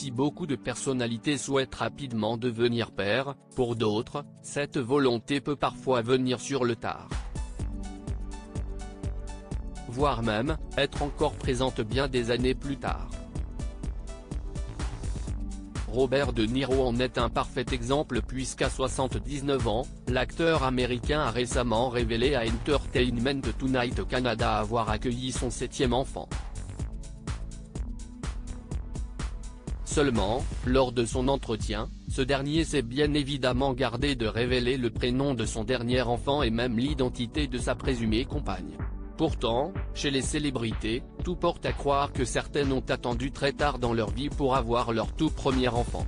Si beaucoup de personnalités souhaitent rapidement devenir père, pour d'autres, cette volonté peut parfois venir sur le tard. Voire même, être encore présente bien des années plus tard. Robert De Niro en est un parfait exemple puisqu'à 79 ans, l'acteur américain a récemment révélé à Entertainment Tonight Canada avoir accueilli son 7e enfant. Seulement, lors de son entretien, ce dernier s'est bien évidemment gardé de révéler le prénom de son dernier enfant et même l'identité de sa présumée compagne. Pourtant, chez les célébrités, tout porte à croire que certaines ont attendu très tard dans leur vie pour avoir leur tout premier enfant.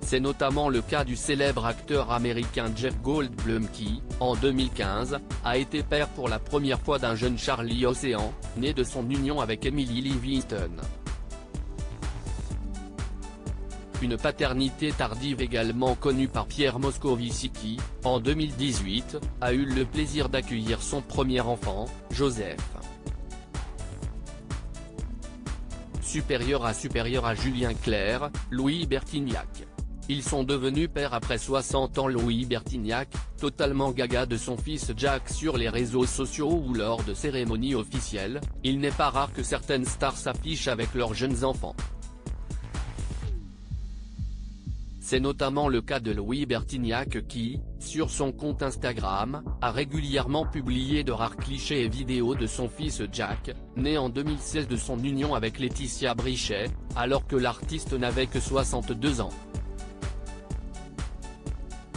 C'est notamment le cas du célèbre acteur américain Jeff Goldblum qui, en 2015, a été père pour la première fois d'un jeune Charlie Ocean, né de son union avec Emily Livingston. Une paternité tardive également connue par Pierre Moscovici qui, en 2018, a eu le plaisir d'accueillir son premier enfant, Joseph. Supérieur à Julien Clerc, Louis Bertignac. Ils sont devenus pères après 60 ans. Louis Bertignac, totalement gaga de son fils Jack sur les réseaux sociaux ou lors de cérémonies officielles, il n'est pas rare que certaines stars s'affichent avec leurs jeunes enfants. C'est notamment le cas de Louis Bertignac qui, sur son compte Instagram, a régulièrement publié de rares clichés et vidéos de son fils Jack, né en 2016 de son union avec Laetitia Brichet, alors que l'artiste n'avait que 62 ans.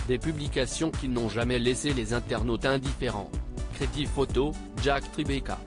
Des publications qui n'ont jamais laissé les internautes indifférents. Crédit photo, Jack Tribeca.